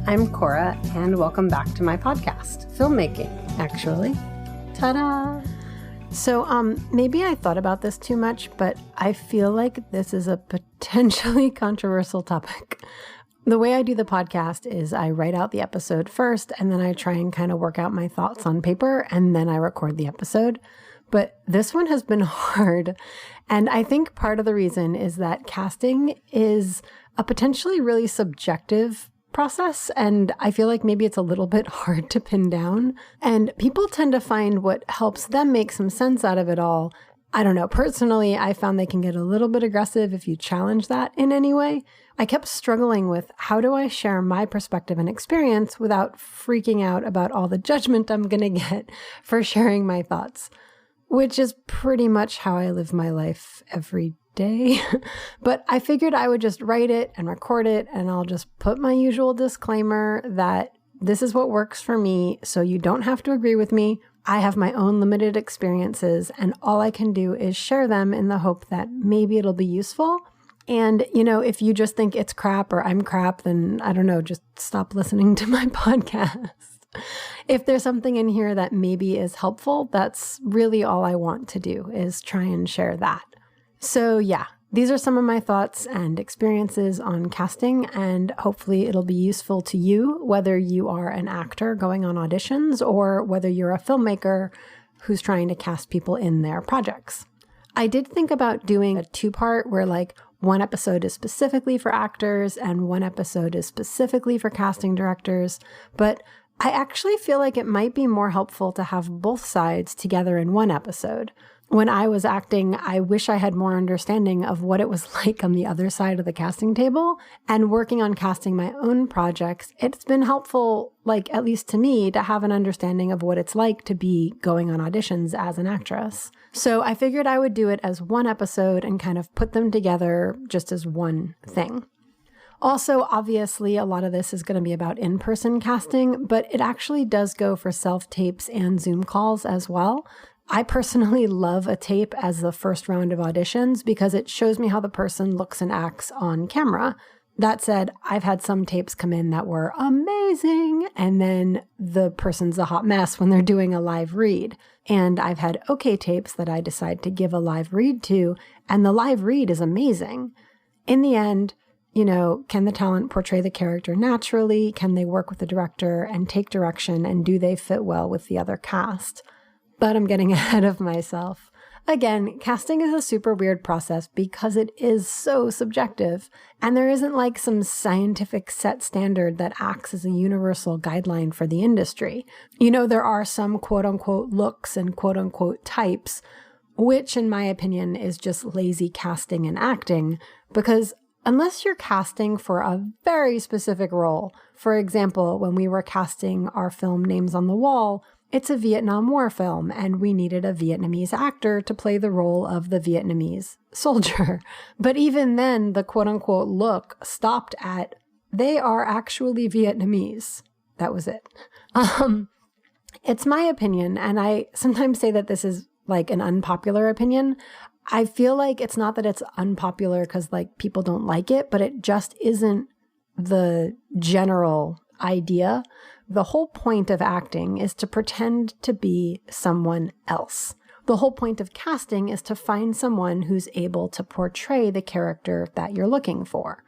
I'm Koura, and welcome back to my podcast, Filmmaking, actually. Ta-da! So, maybe I thought about this too much, but I feel like this is a potentially controversial topic. The way I do the podcast is I write out the episode first, and then I try and kind of work out my thoughts on paper, and then I record the episode. But this one has been hard, and I think part of the reason is that casting is a potentially really subjective process, and I feel like maybe it's a little bit hard to pin down. And people tend to find what helps them make some sense out of it all. I don't know. Personally, I found they can get a little bit aggressive if you challenge that in any way. I kept struggling with how do I share my perspective and experience without freaking out about all the judgment I'm going to get for sharing my thoughts, which is pretty much how I live my life every day. But I figured I would just write it and record it, and I'll just put my usual disclaimer that this is what works for me, so you don't have to agree with me. I have my own limited experiences, and all I can do is share them in the hope that maybe it'll be useful. And, you know, if you just think it's crap or I'm crap, then I don't know, just stop listening to my podcast. If there's something in here that maybe is helpful, that's really all I want to do, is try and share that. So yeah, these are some of my thoughts and experiences on casting, and hopefully it'll be useful to you, whether you are an actor going on auditions or whether you're a filmmaker who's trying to cast people in their projects. I did think about doing a two-part where like one episode is specifically for actors and one episode is specifically for casting directors, but I actually feel like it might be more helpful to have both sides together in one episode. When I was acting, I wish I had more understanding of what it was like on the other side of the casting table. And working on casting my own projects, it's been helpful, like at least to me, to have an understanding of what it's like to be going on auditions as an actress. So I figured I would do it as one episode and kind of put them together just as one thing. Also, obviously, a lot of this is going to be about in-person casting, but it actually does go for self-tapes and Zoom calls as well. I personally love a tape as the first round of auditions because it shows me how the person looks and acts on camera. That said, I've had some tapes come in that were amazing, and then the person's a hot mess when they're doing a live read. And I've had okay tapes that I decide to give a live read to, and the live read is amazing. In the end, you know, can the talent portray the character naturally? Can they work with the director and take direction? And do they fit well with the other cast? But I'm getting ahead of myself. Again, casting is a super weird process because it is so subjective, and there isn't like some scientific set standard that acts as a universal guideline for the industry. You know, there are some quote-unquote looks and quote-unquote types, which in my opinion is just lazy casting and acting, because unless you're casting for a very specific role, for example, when we were casting our film Names on the Wall, it's a Vietnam War film, and we needed a Vietnamese actor to play the role of the Vietnamese soldier. But even then, the quote-unquote look stopped at, they are actually Vietnamese. That was it. It's my opinion, and I sometimes say that this is like an unpopular opinion. I feel like it's not that it's unpopular because like people don't like it, but it just isn't the general idea. The whole point of acting is to pretend to be someone else. The whole point of casting is to find someone who's able to portray the character that you're looking for.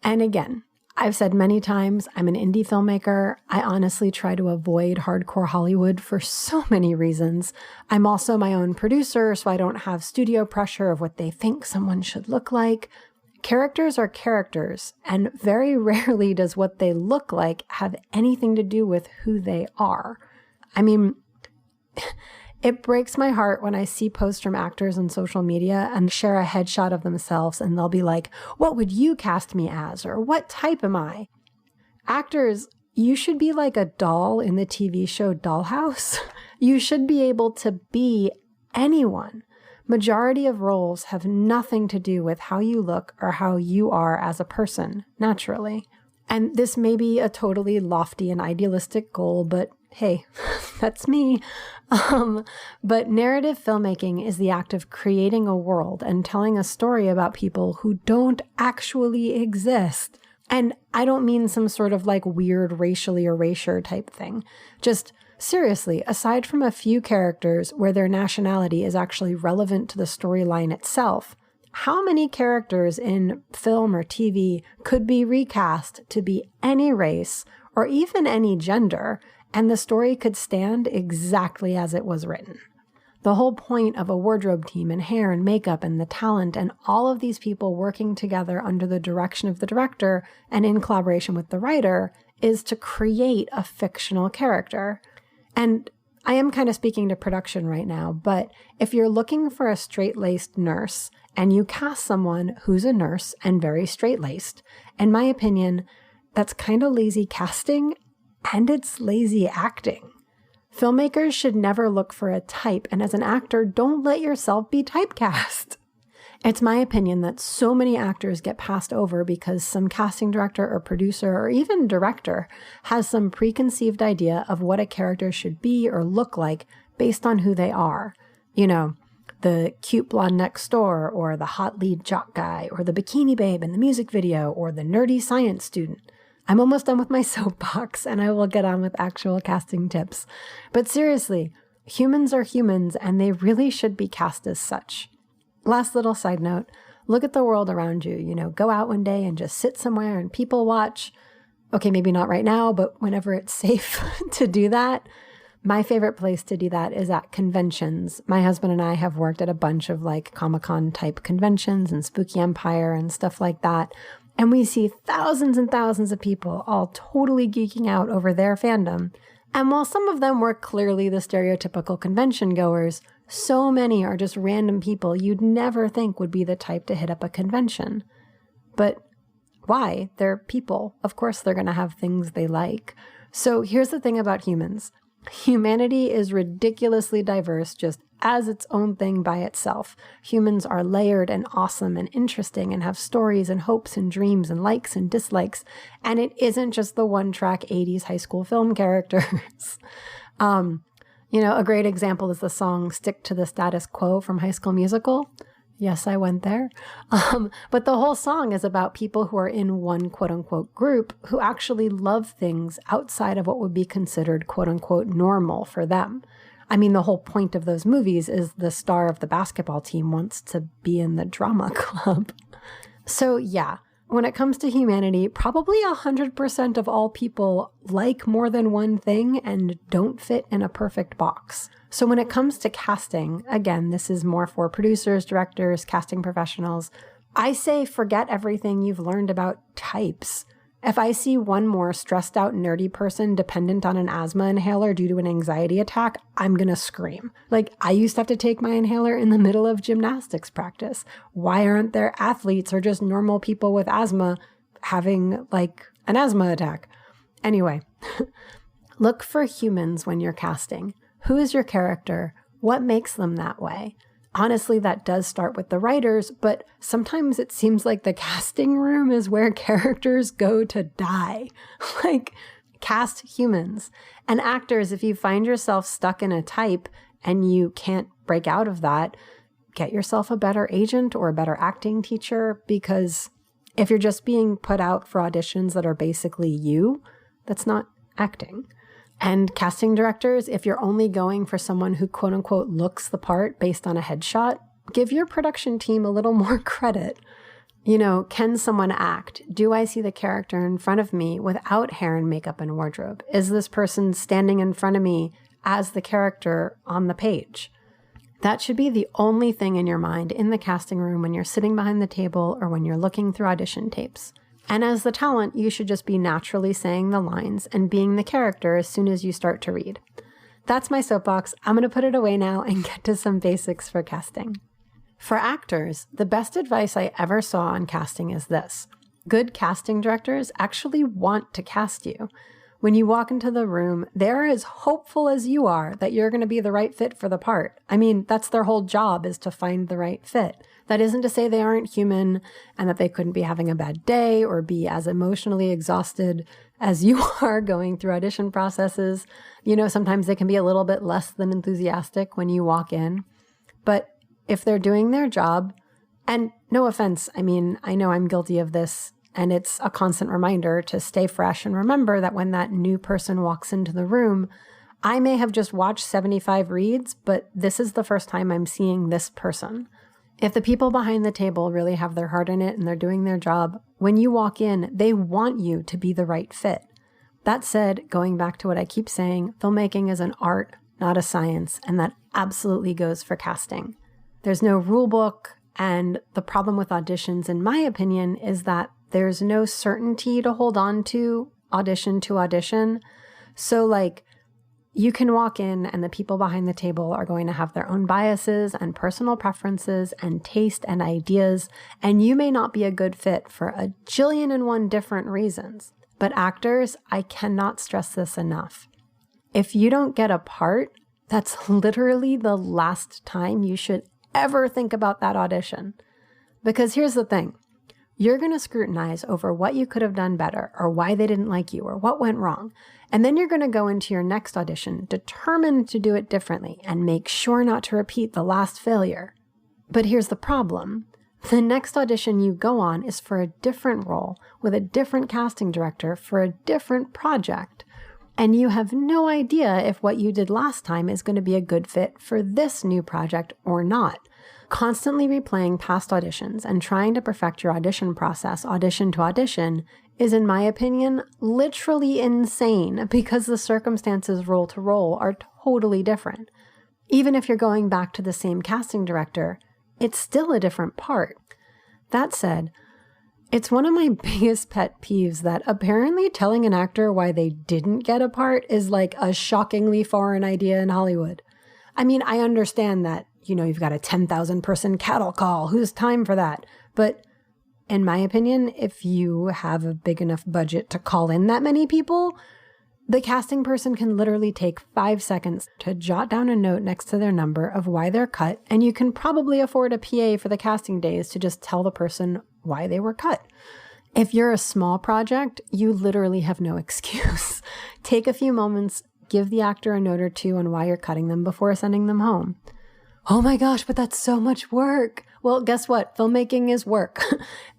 And again, I've said many times, I'm an indie filmmaker. I honestly try to avoid hardcore Hollywood for so many reasons. I'm also my own producer, so I don't have studio pressure of what they think someone should look like. Characters are characters, and very rarely does what they look like have anything to do with who they are. I mean, it breaks my heart when I see posts from actors on social media and share a headshot of themselves, and they'll be like, "What would you cast me as?" or "What type am I?" Actors, you should be like a doll in the TV show Dollhouse. You should be able to be anyone. Majority of roles have nothing to do with how you look or how you are as a person, naturally. And this may be a totally lofty and idealistic goal, but hey, that's me. But narrative filmmaking is the act of creating a world and telling a story about people who don't actually exist. And I don't mean some sort of like weird racially erasure type thing. Just seriously, aside from a few characters where their nationality is actually relevant to the storyline itself, how many characters in film or TV could be recast to be any race or even any gender, and the story could stand exactly as it was written? The whole point of a wardrobe team and hair and makeup and the talent and all of these people working together under the direction of the director and in collaboration with the writer is to create a fictional character. And I am kind of speaking to production right now, but if you're looking for a straight-laced nurse and you cast someone who's a nurse and very straight-laced, in my opinion, that's kind of lazy casting and it's lazy acting. Filmmakers should never look for a type, and as an actor, don't let yourself be typecast. It's my opinion that so many actors get passed over because some casting director or producer or even director has some preconceived idea of what a character should be or look like based on who they are. You know, the cute blonde next door, or the hot lead jock guy, or the bikini babe in the music video, or the nerdy science student. I'm almost done with my soapbox, and I will get on with actual casting tips. But seriously, humans are humans, and they really should be cast as such. Last little side note, look at the world around you. You know, go out one day and just sit somewhere and people watch. Okay, maybe not right now, but whenever it's safe to do that. My favorite place to do that is at conventions. My husband and I have worked at a bunch of like Comic-Con type conventions and Spooky Empire and stuff like that. And we see thousands and thousands of people all totally geeking out over their fandom. And while some of them were clearly the stereotypical convention goers, so many are just random people you'd never think would be the type to hit up a convention. But why? They're people. Of course they're going to have things they like. So here's the thing about humans. Humanity is ridiculously diverse just as its own thing by itself. Humans are layered and awesome and interesting and have stories and hopes and dreams and likes and dislikes. And it isn't just the one-track 80s high school film characters. You know, a great example is the song Stick to the Status Quo from High School Musical. Yes, I went there. But the whole song is about people who are in one quote-unquote group who actually love things outside of what would be considered quote-unquote normal for them. I mean, the whole point of those movies is the star of the basketball team wants to be in the drama club. So yeah, when it comes to humanity, probably 100% of all people like more than one thing and don't fit in a perfect box. So when it comes to casting, again, this is more for producers, directors, casting professionals, I say forget everything you've learned about types. If I see one more stressed out nerdy person dependent on an asthma inhaler due to an anxiety attack, I'm going to scream. Like, I used to have to take my inhaler in the middle of gymnastics practice. Why aren't there athletes or just normal people with asthma having like an asthma attack? Anyway, look for humans when you're casting. Who is your character? What makes them that way? Honestly, that does start with the writers, but sometimes it seems like the casting room is where characters go to die. Like, cast humans. And actors, if you find yourself stuck in a type and you can't break out of that, get yourself a better agent or a better acting teacher, because if you're just being put out for auditions that are basically you, that's not acting. And casting directors, if you're only going for someone who quote unquote looks the part based on a headshot, give your production team a little more credit. You know, can someone act? Do I see the character in front of me without hair and makeup and wardrobe? Is this person standing in front of me as the character on the page? That should be the only thing in your mind in the casting room when you're sitting behind the table or when you're looking through audition tapes. And as the talent, you should just be naturally saying the lines and being the character as soon as you start to read. That's my soapbox. I'm going to put it away now and get to some basics for casting. For actors, the best advice I ever saw on casting is this. Good casting directors actually want to cast you. When you walk into the room, they're as hopeful as you are that you're going to be the right fit for the part. I mean, that's their whole job, is to find the right fit. That isn't to say they aren't human and that they couldn't be having a bad day or be as emotionally exhausted as you are going through audition processes. You know, sometimes they can be a little bit less than enthusiastic when you walk in. But if they're doing their job, and no offense, I mean, I know I'm guilty of this And it's a constant reminder to stay fresh and remember that when that new person walks into the room, I may have just watched 75 reads, but this is the first time I'm seeing this person. If the people behind the table really have their heart in it and they're doing their job, when you walk in, they want you to be the right fit. That said, going back to what I keep saying, filmmaking is an art, not a science, and that absolutely goes for casting. There's no rule book, and the problem with auditions, in my opinion, is that there's no certainty to hold on to audition. So like, you can walk in and the people behind the table are going to have their own biases and personal preferences and taste and ideas, and you may not be a good fit for a jillion and one different reasons. But actors, I cannot stress this enough. If you don't get a part, that's literally the last time you should ever think about that audition. Because here's the thing. You're going to scrutinize over what you could have done better or why they didn't like you or what went wrong. And then you're going to go into your next audition determined to do it differently and make sure not to repeat the last failure. But here's the problem. The next audition you go on is for a different role with a different casting director for a different project. And you have no idea if what you did last time is going to be a good fit for this new project or not. Constantly replaying past auditions and trying to perfect your audition process audition to audition is, in my opinion, literally insane because the circumstances role to role are totally different. Even if you're going back to the same casting director, it's still a different part. That said, it's one of my biggest pet peeves that apparently telling an actor why they didn't get a part is like a shockingly foreign idea in Hollywood. I mean, I understand that, you've got a 10,000 person cattle call. Who's time for that? But in my opinion, if you have a big enough budget to call in that many people, the casting person can literally take 5 seconds to jot down a note next to their number of why they're cut, and you can probably afford a PA for the casting days to just tell the person why they were cut. If you're a small project, you literally have no excuse. Take a few moments, give the actor a note or two on why you're cutting them before sending them home. Oh my gosh, but that's so much work. Well, guess what? Filmmaking is work.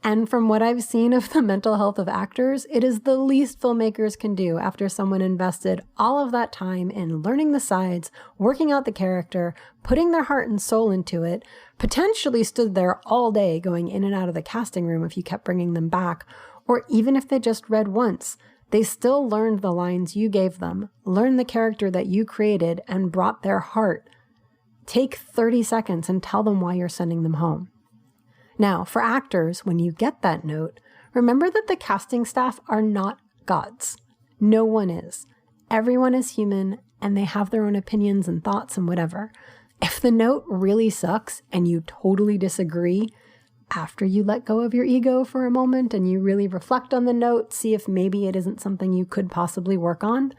And from what I've seen of the mental health of actors, it is the least filmmakers can do after someone invested all of that time in learning the sides, working out the character, putting their heart and soul into it, potentially stood there all day going in and out of the casting room if you kept bringing them back, or even if they just read once. They still learned the lines you gave them, learned the character that you created, and brought their heart. Take 30 seconds and tell them why you're sending them home. Now, for actors, when you get that note, remember that the casting staff are not gods. No one is. Everyone is human, and they have their own opinions and thoughts and whatever. If the note really sucks and you totally disagree, after you let go of your ego for a moment and you really reflect on the note, see if maybe it isn't something you could possibly work on.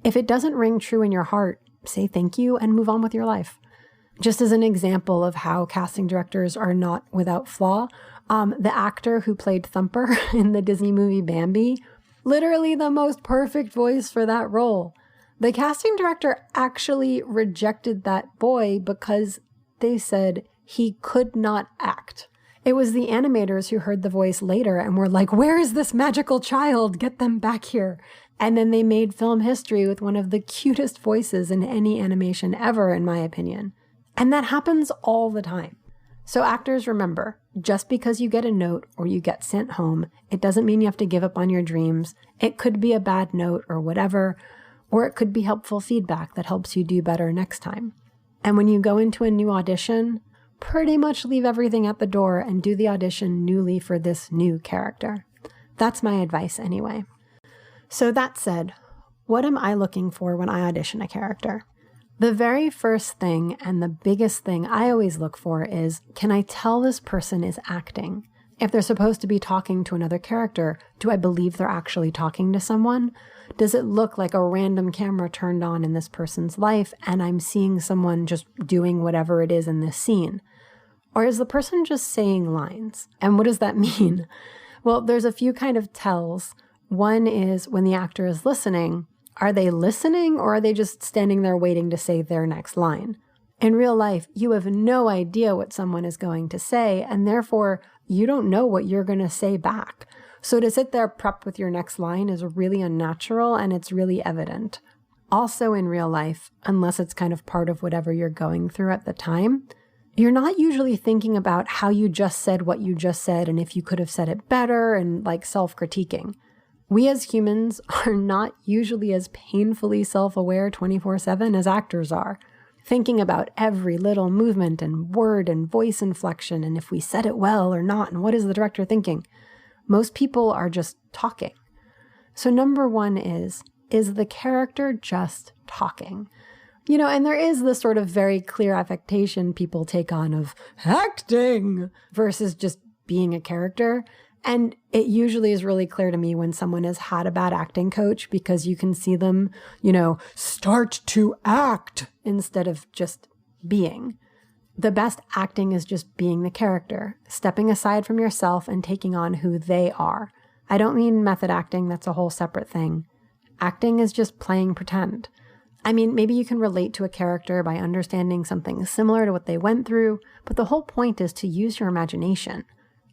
If it doesn't ring true in your heart, say thank you and move on with your life. Just as an example of how casting directors are not without flaw, the actor who played Thumper in the Disney movie Bambi, literally the most perfect voice for that role. The casting director actually rejected that boy because they said he could not act. It was the animators who heard the voice later and were like, "Where is this magical child? Get them back here." And then they made film history with one of the cutest voices in any animation ever, in my opinion. And that happens all the time. So actors, remember, just because you get a note or you get sent home, it doesn't mean you have to give up on your dreams. It could be a bad note or whatever, or it could be helpful feedback that helps you do better next time. And when you go into a new audition, pretty much leave everything at the door and do the audition newly for this new character. That's my advice anyway. So that said, what am I looking for when I audition a character? The very first thing and the biggest thing I always look for is, can I tell this person is acting? If they're supposed to be talking to another character, do I believe they're actually talking to someone? Does it look like a random camera turned on in this person's life and I'm seeing someone just doing whatever it is in this scene? Or is the person just saying lines? And what does that mean? Well, there's a few kind of tells. One is when the actor is listening. Are they listening or are they just standing there waiting to say their next line? In real life, you have no idea what someone is going to say, and therefore you don't know what you're going to say back. So to sit there prepped with your next line is really unnatural, and it's really evident. Also in real life, unless it's kind of part of whatever you're going through at the time, you're not usually thinking about how you just said what you just said and if you could have said it better and like self-critiquing. We as humans are not usually as painfully self-aware 24/7 as actors are, thinking about every little movement and word and voice inflection and if we said it well or not and what is the director thinking. Most people are just talking. So number one is the character just talking? And there is this sort of very clear affectation people take on of acting versus just being a character. And it usually is really clear to me when someone has had a bad acting coach because you can see them, start to act instead of just being. The best acting is just being the character, stepping aside from yourself and taking on who they are. I don't mean method acting, that's a whole separate thing. Acting is just playing pretend. I mean, maybe you can relate to a character by understanding something similar to what they went through, but the whole point is to use your imagination.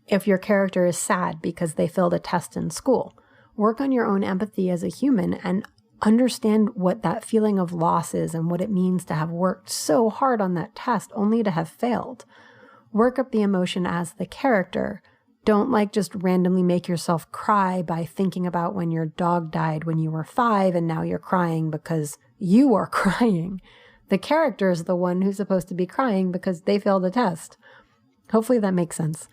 If your character is sad because they failed a test in school, work on your own empathy as a human and understand what that feeling of loss is and what it means to have worked so hard on that test only to have failed. Work up the emotion as the character. Don't just randomly make yourself cry by thinking about when your dog died when you were 5 and now you're crying because you are crying. The character is the one who's supposed to be crying because they failed a test. Hopefully that makes sense.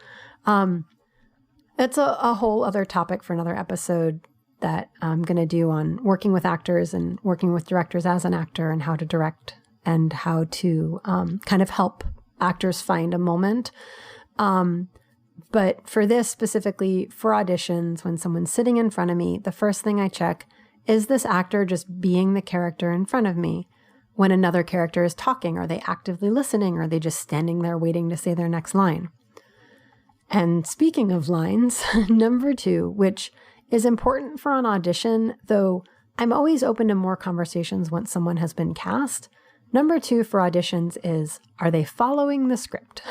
That's a whole other topic for another episode that I'm going to do on working with actors and working with directors as an actor and how to direct and how to kind of help actors find a moment. But for this specifically, for auditions, when someone's sitting in front of me, the first thing I check, is this actor just being the character in front of me? When another character is talking, are they actively listening? Or are they just standing there waiting to say their next line? And speaking of lines, number 2, which is important for an audition, though I'm always open to more conversations once someone has been cast. Number 2 for auditions is, are they following the script?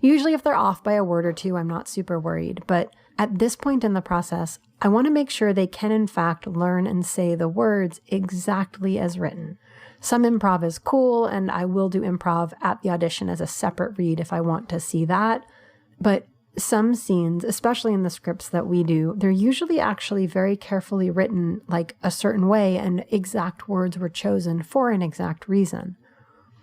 Usually if they're off by a word or two, I'm not super worried. But at this point in the process, I want to make sure they can in fact learn and say the words exactly as written. Some improv is cool, and I will do improv at the audition as a separate read if I want to see that. But some scenes, especially in the scripts that we do, they're usually actually very carefully written like a certain way, and exact words were chosen for an exact reason.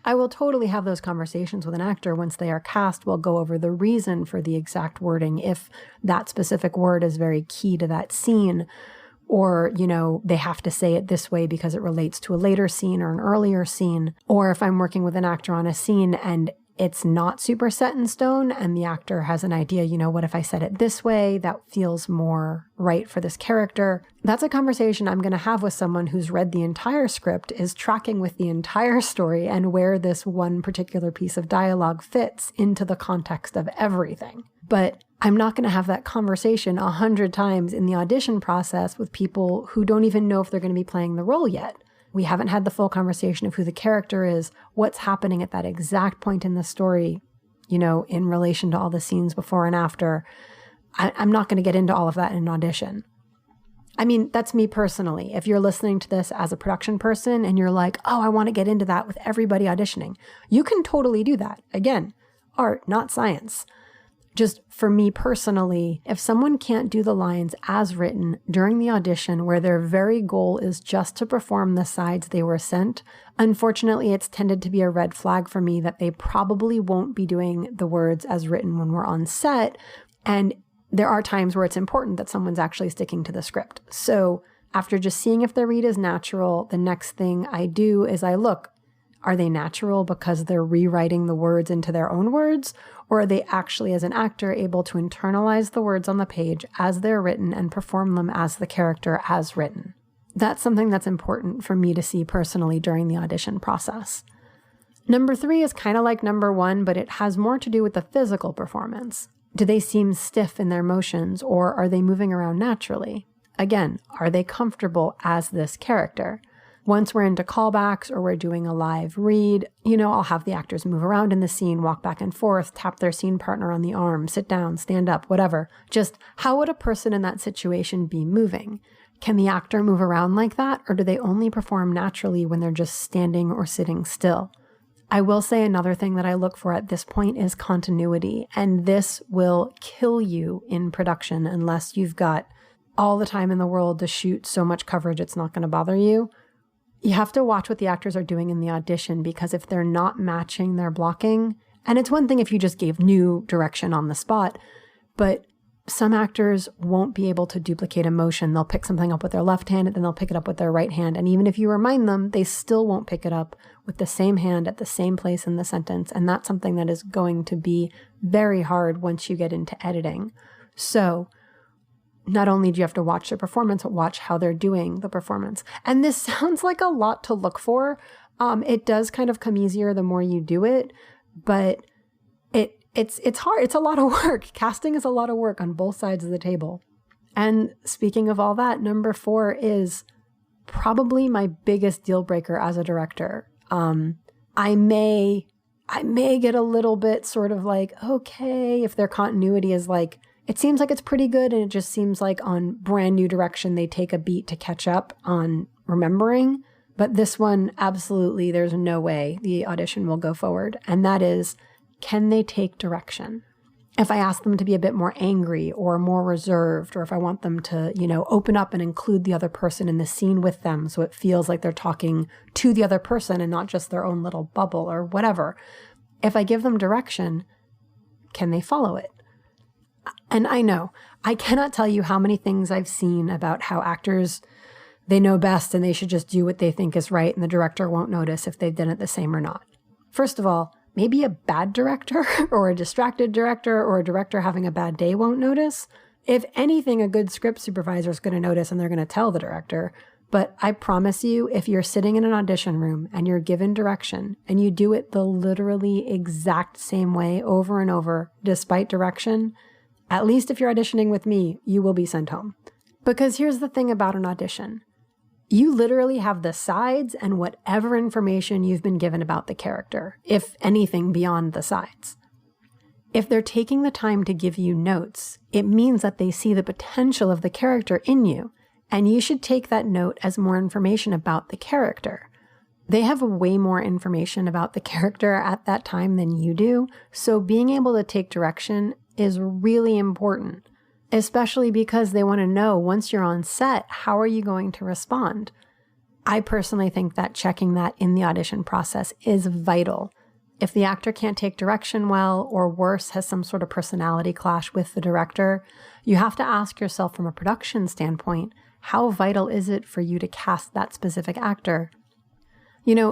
I will totally have those conversations with an actor once they are cast. We'll go over the reason for the exact wording, if that specific word is very key to that scene, or, they have to say it this way because it relates to a later scene or an earlier scene, or if I'm working with an actor on a scene and it's not super set in stone and the actor has an idea, what if I said it this way? That feels more right for this character. That's a conversation I'm going to have with someone who's read the entire script, is tracking with the entire story and where this one particular piece of dialogue fits into the context of everything. But I'm not going to have that conversation 100 times in the audition process with people who don't even know if they're going to be playing the role yet. We haven't had the full conversation of who the character is, what's happening at that exact point in the story, in relation to all the scenes before and after. I'm not going to get into all of that in an audition. I mean, that's me personally. If you're listening to this as a production person and you're like, oh, I want to get into that with everybody auditioning, you can totally do that. Again, art, not science. Just for me personally, if someone can't do the lines as written during the audition where their very goal is just to perform the sides they were sent, unfortunately, it's tended to be a red flag for me that they probably won't be doing the words as written when we're on set. And there are times where it's important that someone's actually sticking to the script. So after just seeing if their read is natural, the next thing I do is I look, are they natural because they're rewriting the words into their own words? Or are they actually, as an actor, able to internalize the words on the page as they're written and perform them as the character as written? That's something that's important for me to see personally during the audition process. Number 3 is kind of like number 1, but it has more to do with the physical performance. Do they seem stiff in their motions, or are they moving around naturally? Again, are they comfortable as this character? Once we're into callbacks or we're doing a live read, I'll have the actors move around in the scene, walk back and forth, tap their scene partner on the arm, sit down, stand up, whatever. Just how would a person in that situation be moving? Can the actor move around like that, or do they only perform naturally when they're just standing or sitting still? I will say another thing that I look for at this point is continuity, and this will kill you in production unless you've got all the time in the world to shoot so much coverage it's not going to bother you. You have to watch what the actors are doing in the audition, because if they're not matching their blocking, and it's one thing if you just gave new direction on the spot, but some actors won't be able to duplicate emotion. They'll pick something up with their left hand and then they'll pick it up with their right hand. And even if you remind them, they still won't pick it up with the same hand at the same place in the sentence. And that's something that is going to be very hard once you get into editing. So not only do you have to watch their performance, but watch how they're doing the performance. And this sounds like a lot to look for. It does kind of come easier the more you do it, but it's hard. It's a lot of work. Casting is a lot of work on both sides of the table. And speaking of all that, number 4 is probably my biggest deal breaker as a director. I may get a little bit sort of like, okay, if their continuity is like, it seems like it's pretty good, and it just seems like on brand new direction, they take a beat to catch up on remembering. But this one, absolutely, there's no way the audition will go forward. And that is, can they take direction? If I ask them to be a bit more angry or more reserved, or if I want them to, open up and include the other person in the scene with them so it feels like they're talking to the other person and not just their own little bubble or whatever. If I give them direction, can they follow it? And I know, I cannot tell you how many things I've seen about how actors, they know best and they should just do what they think is right, and the director won't notice if they've done it the same or not. First of all, maybe a bad director or a distracted director or a director having a bad day won't notice. If anything, a good script supervisor is going to notice and they're going to tell the director. But I promise you, if you're sitting in an audition room and you're given direction and you do it the literally exact same way over and over, despite direction, at least if you're auditioning with me, you will be sent home. Because here's the thing about an audition. You literally have the sides and whatever information you've been given about the character, if anything beyond the sides. If they're taking the time to give you notes, it means that they see the potential of the character in you, and you should take that note as more information about the character. They have way more information about the character at that time than you do, so being able to take direction is really important, especially because they want to know once you're on set, how are you going to respond? I personally think that checking that in the audition process is vital. If the actor can't take direction well, or worse, has some sort of personality clash with the director, you have to ask yourself from a production standpoint, how vital is it for you to cast that specific actor?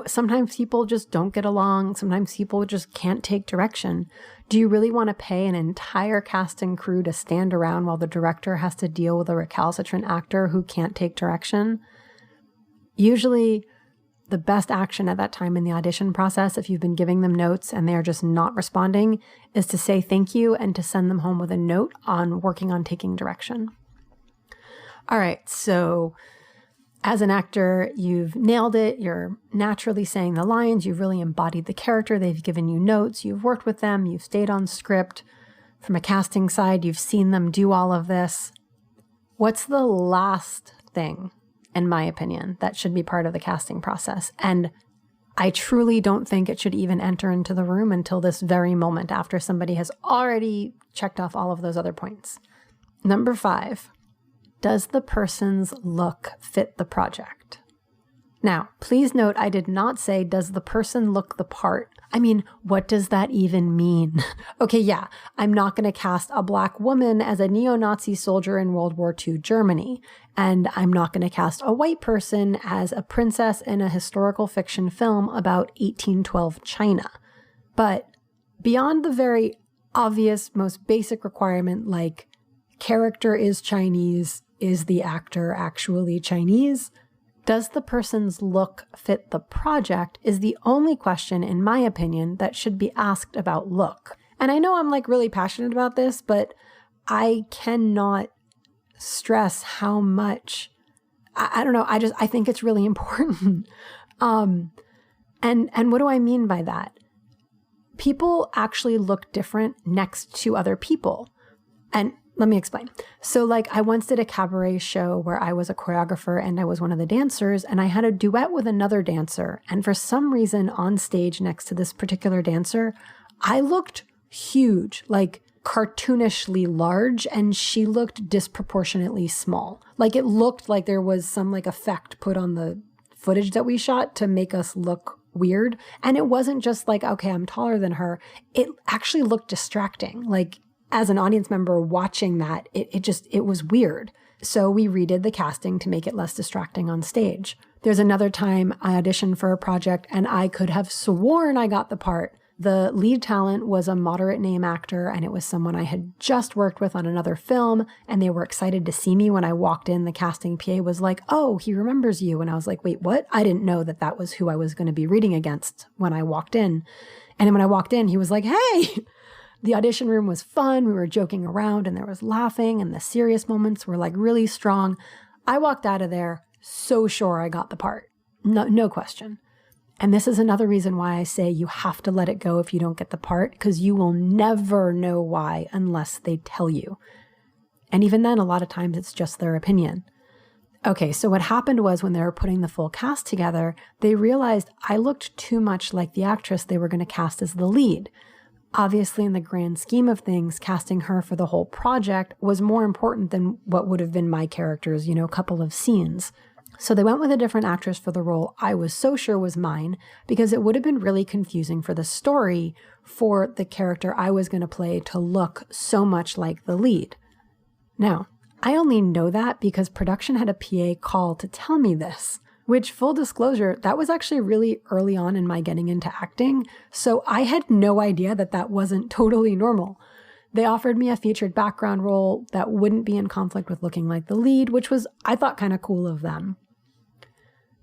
Sometimes people just don't get along. Sometimes people just can't take direction. Do you really want to pay an entire cast and crew to stand around while the director has to deal with a recalcitrant actor who can't take direction? Usually, the best action at that time in the audition process, if you've been giving them notes and they're just not responding, is to say thank you and to send them home with a note on working on taking direction. All right, so as an actor, you've nailed it. You're naturally saying the lines. You've really embodied the character. They've given you notes. You've worked with them. You've stayed on script. From a casting side, you've seen them do all of this. What's the last thing, in my opinion, that should be part of the casting process? And I truly don't think it should even enter into the room until this very moment, after somebody has already checked off all of those other points. Number 5. Does the person's look fit the project? Now, please note, I did not say, does the person look the part? I mean, what does that even mean? Okay, yeah, I'm not going to cast a Black woman as a neo-Nazi soldier in World War II Germany, and I'm not going to cast a white person as a princess in a historical fiction film about 1812 China. But beyond the very obvious, most basic requirement, like character is Chinese, is the actor actually Chinese? Does the person's look fit the project is the only question, in my opinion, that should be asked about look. And I know I'm really passionate about this, but I cannot stress how much I don't know. I think it's really important. And what do I mean by that? People actually look different next to other people. And let me explain. So like I once did a cabaret show where I was a choreographer and I was one of the dancers, and I had a duet with another dancer. And for some reason on stage next to this particular dancer, I looked huge, like cartoonishly large, and she looked disproportionately small. Like it looked like there was some like effect put on the footage that we shot to make us look weird. And it wasn't just like, okay, I'm taller than her. It actually looked distracting. Like as an audience member watching that, it was weird. So we redid the casting to make it less distracting on stage. There's another time I auditioned for a project and I could have sworn I got the part. The lead talent was a moderate name actor, and it was someone I had just worked with on another film, and they were excited to see me. When I walked in, the casting PA was like, "Oh, he remembers you." And I was like, "Wait, what?" I didn't know that that was who I was going to be reading against when I walked in. And then when I walked in, he was like, "Hey!" The audition room was fun. We were joking around, and there was laughing, and the serious moments were like really strong. I walked out of there so sure I got the part. No question. And this is another reason why I say you have to let it go if you don't get the part, because you will never know why unless they tell you. And even then, a lot of times it's just their opinion. Okay, so what happened was when they were putting the full cast together, they realized I looked too much like the actress they were going to cast as the lead. Obviously, in the grand scheme of things, casting her for the whole project was more important than what would have been my character's, couple of scenes. So they went with a different actress for the role I was so sure was mine, because it would have been really confusing for the story for the character I was going to play to look so much like the lead. Now, I only know that because production had a PA call to tell me this, which, full disclosure, that was actually really early on in my getting into acting, so I had no idea that that wasn't totally normal. They offered me a featured background role that wouldn't be in conflict with looking like the lead, which was, I thought, kind of cool of them.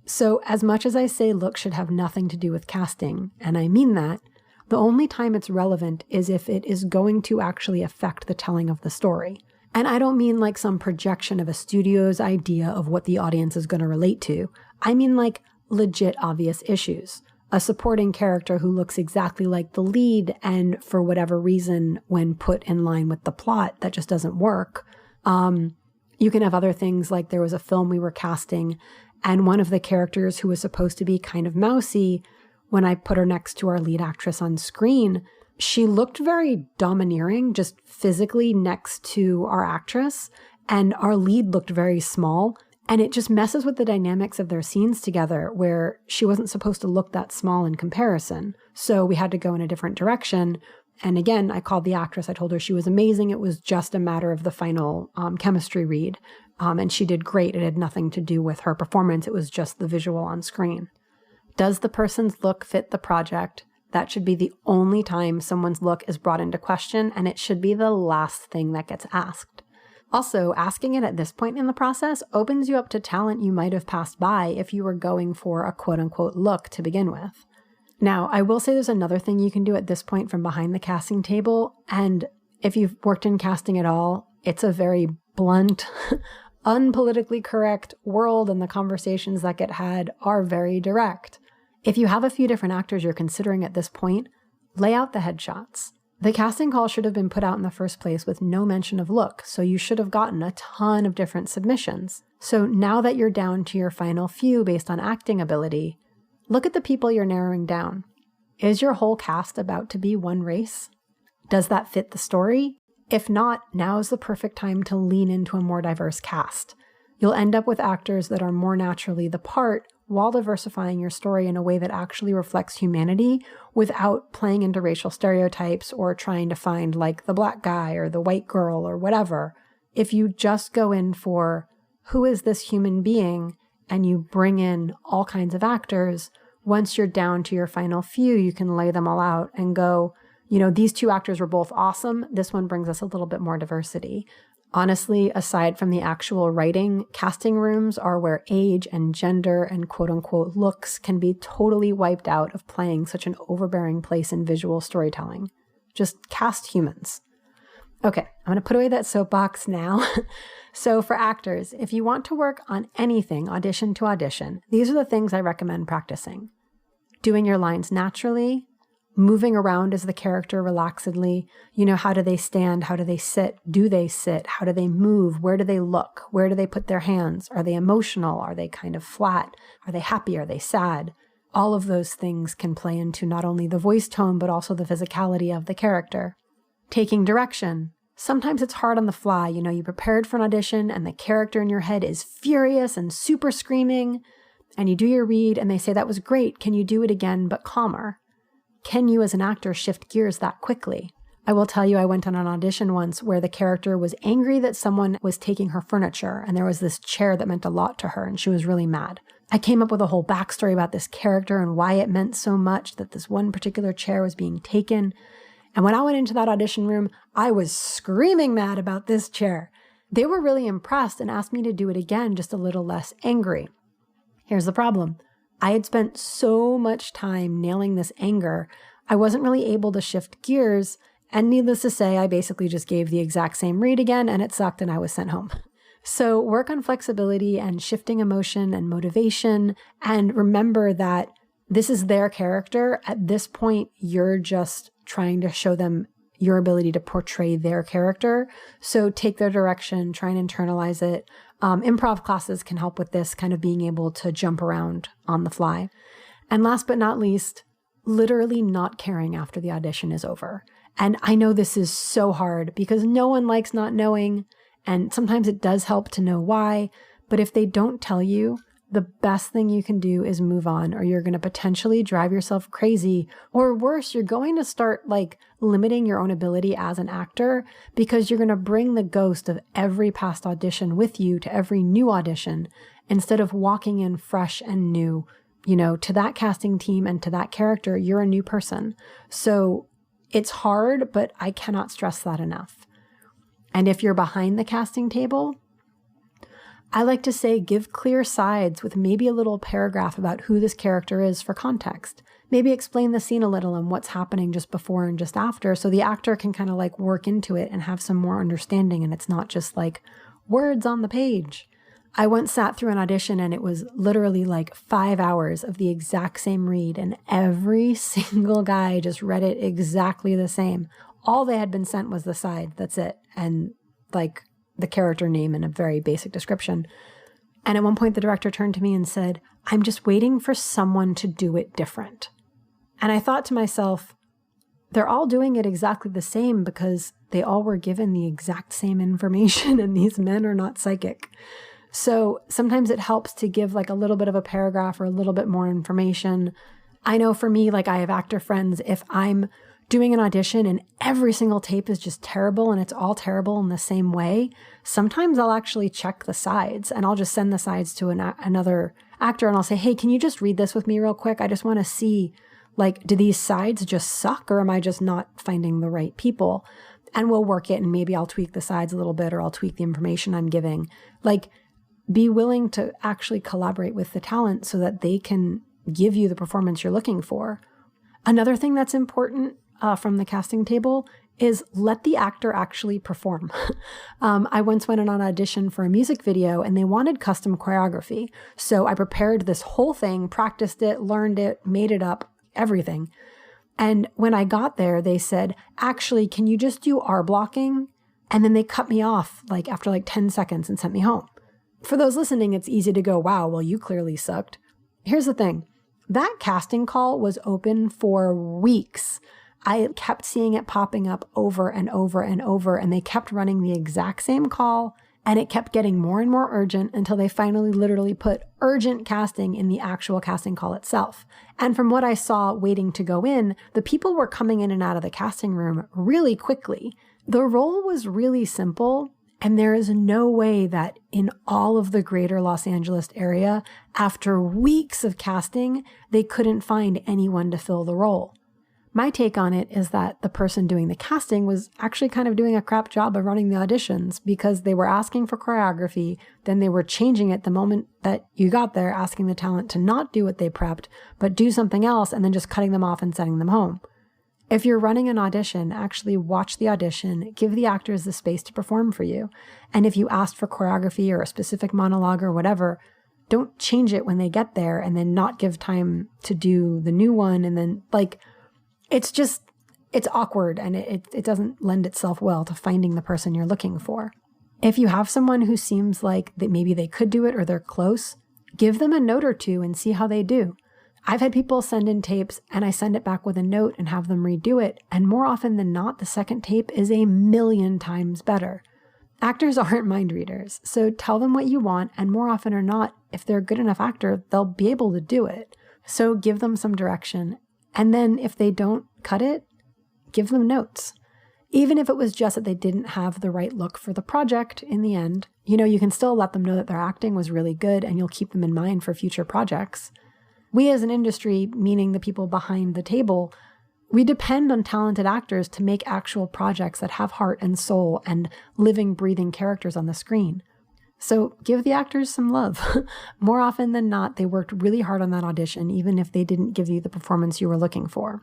So as much as I say look should have nothing to do with casting, and I mean that, the only time it's relevant is if it is going to actually affect the telling of the story. And I don't mean like some projection of a studio's idea of what the audience is going to relate to. I mean like legit obvious issues. A supporting character who looks exactly like the lead, and for whatever reason, when put in line with the plot, that just doesn't work. You can have other things, like there was a film we were casting, and one of the characters who was supposed to be kind of mousy, when I put her next to our lead actress on screen, she looked very domineering, just physically next to our actress, and our lead looked very small. And it just messes with the dynamics of their scenes together, where she wasn't supposed to look that small in comparison. So we had to go in a different direction. And again, I called the actress. I told her she was amazing. It was just a matter of the final chemistry read. And she did great. It had nothing to do with her performance. It was just the visual on screen. Does the person's look fit the project? That should be the only time someone's look is brought into question, and it should be the last thing that gets asked. Also, asking it at this point in the process opens you up to talent you might have passed by if you were going for a quote-unquote look to begin with. Now, I will say there's another thing you can do at this point from behind the casting table, and if you've worked in casting at all, it's a very blunt, unpolitically correct world, and the conversations that get had are very direct. If you have a few different actors you're considering at this point, lay out the headshots. The casting call should have been put out in the first place with no mention of look, so you should have gotten a ton of different submissions. So now that you're down to your final few based on acting ability, look at the people you're narrowing down. Is your whole cast about to be one race? Does that fit the story? If not, now is the perfect time to lean into a more diverse cast. You'll end up with actors that are more naturally the part, while diversifying your story in a way that actually reflects humanity without playing into racial stereotypes or trying to find like the black guy or the white girl or whatever. If you just go in for who is this human being and you bring in all kinds of actors, once you're down to your final few, you can lay them all out and go, these two actors were both awesome. This one brings us a little bit more diversity. Honestly, aside from the actual writing, casting rooms are where age and gender and quote-unquote looks can be totally wiped out of playing such an overbearing place in visual storytelling. Just cast humans. Okay, I'm going to put away that soapbox now. So for actors, if you want to work on anything, audition to audition, these are the things I recommend practicing. Doing your lines naturally, moving around as the character relaxedly. How do they stand? How do they sit? Do they sit? How do they move? Where do they look? Where do they put their hands? Are they emotional? Are they kind of flat? Are they happy? Are they sad? All of those things can play into not only the voice tone, but also the physicality of the character. Taking direction. Sometimes it's hard on the fly. You prepared for an audition and the character in your head is furious and super screaming, and you do your read and they say, that was great. Can you do it again, but calmer? Can you as an actor shift gears that quickly? I will tell you, I went on an audition once where the character was angry that someone was taking her furniture, and there was this chair that meant a lot to her, and she was really mad. I came up with a whole backstory about this character and why it meant so much that this one particular chair was being taken. And when I went into that audition room, I was screaming mad about this chair. They were really impressed and asked me to do it again, just a little less angry. Here's the problem. I had spent so much time nailing this anger, I wasn't really able to shift gears, and needless to say, I basically just gave the exact same read again, and it sucked, and I was sent home. So work on flexibility and shifting emotion and motivation, and remember that this is their character. At this point, you're just trying to show them your ability to portray their character. So take their direction, try and internalize it. Improv classes can help with this, kind of being able to jump around on the fly. And last but not least, literally not caring after the audition is over. And I know this is so hard because no one likes not knowing, and sometimes it does help to know why. But if they don't tell you, the best thing you can do is move on, or you're going to potentially drive yourself crazy, or worse, you're going to start limiting your own ability as an actor because you're going to bring the ghost of every past audition with you to every new audition instead of walking in fresh and new. To that casting team and to that character, you're a new person. So it's hard, but I cannot stress that enough. And if you're behind the casting table, I like to say give clear sides with maybe a little paragraph about who this character is for context. Maybe explain the scene a little and what's happening just before and just after so the actor can kind of work into it and have some more understanding, and it's not just words on the page. I once sat through an audition and it was literally 5 hours of the exact same read, and every single guy just read it exactly the same. All they had been sent was the side, that's it, and the character name and a very basic description. And at one point, the director turned to me and said, "I'm just waiting for someone to do it different." And I thought to myself, they're all doing it exactly the same because they all were given the exact same information, and these men are not psychic. So sometimes it helps to give a little bit of a paragraph or a little bit more information. I know for me, I have actor friends, if I'm doing an audition and every single tape is just terrible and it's all terrible in the same way, sometimes I'll actually check the sides and I'll just send the sides to another actor and I'll say, "Hey, can you just read this with me real quick? I just want to see, do these sides just suck, or am I just not finding the right people?" And we'll work it, and maybe I'll tweak the sides a little bit, or I'll tweak the information I'm giving. Be willing to actually collaborate with the talent so that they can give you the performance you're looking for. Another thing that's important from the casting table is let the actor actually perform. I once went on an audition for a music video and they wanted custom choreography. So I prepared this whole thing, practiced it, learned it, made it up, everything. And when I got there, they said, "Actually, can you just do our blocking?" And then they cut me off after 10 seconds and sent me home. For those listening, it's easy to go, "Wow, well, you clearly sucked." Here's the thing. That casting call was open for weeks. I kept seeing it popping up over and over and over, and they kept running the exact same call, and it kept getting more and more urgent until they finally literally put urgent casting in the actual casting call itself. And from what I saw waiting to go in, the people were coming in and out of the casting room really quickly. The role was really simple, and there is no way that in all of the greater Los Angeles area, after weeks of casting, they couldn't find anyone to fill the role. My take on it is that the person doing the casting was actually kind of doing a crap job of running the auditions because they were asking for choreography, then they were changing it the moment that you got there, asking the talent to not do what they prepped, but do something else, and then just cutting them off and sending them home. If you're running an audition, actually watch the audition, give the actors the space to perform for you. And if you asked for choreography or a specific monologue or whatever, don't change it when they get there and then not give time to do the new one. And then it's awkward and it doesn't lend itself well to finding the person you're looking for. If you have someone who seems like that maybe they could do it or they're close, give them a note or two and see how they do. I've had people send in tapes and I send it back with a note and have them redo it. And more often than not, the second tape is 1,000,000 times better. Actors aren't mind readers, so tell them what you want. And more often or not, if they're a good enough actor, they'll be able to do it. So give them some direction. And then if they don't cut it, give them notes. Even if it was just that they didn't have the right look for the project in the end, you can still let them know that their acting was really good and you'll keep them in mind for future projects. We as an industry, meaning the people behind the table, we depend on talented actors to make actual projects that have heart and soul and living, breathing characters on the screen. So give the actors some love. More often than not, they worked really hard on that audition, even if they didn't give you the performance you were looking for.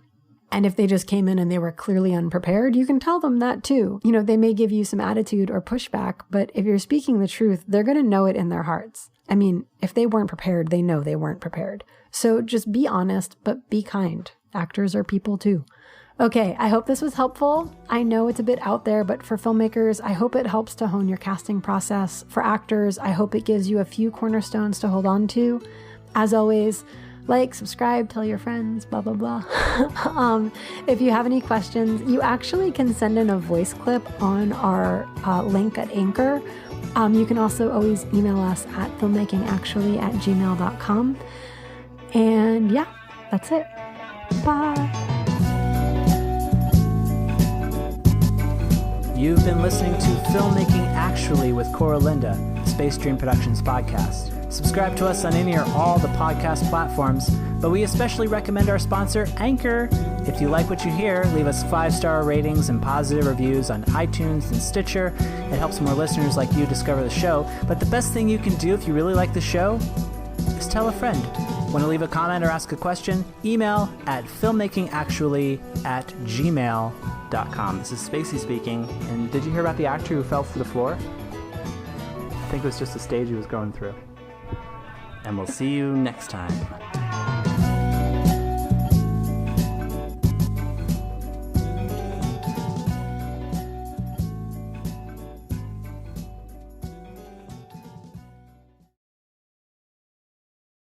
And if they just came in and they were clearly unprepared, you can tell them that too. They may give you some attitude or pushback, but if you're speaking the truth, they're going to know it in their hearts. I mean, if they weren't prepared, they know they weren't prepared. So just be honest, but be kind. Actors are people too. Okay, I hope this was helpful. I know it's a bit out there, but for filmmakers, I hope it helps to hone your casting process. For actors, I hope it gives you a few cornerstones to hold on to. As always, like, subscribe, tell your friends, blah, blah, blah. If you have any questions, you actually can send in a voice clip on our link at Anchor. You can also always email us at filmmakingactually@gmail.com. And yeah, that's it. Bye. You've been listening to Filmmaking Actually with Koura Linda, Space Dream Productions podcast. Subscribe to us on any or all the podcast platforms, but we especially recommend our sponsor, Anchor. If you like what you hear, leave us 5-star ratings and positive reviews on iTunes and Stitcher. It helps more listeners like you discover the show. But the best thing you can do if you really like the show is tell a friend. Want to leave a comment or ask a question? Email at filmmakingactually@gmail.com. This is Spacey speaking. And did you hear about the actor who fell to the floor? I think it was just a stage he was going through. And we'll see you next time.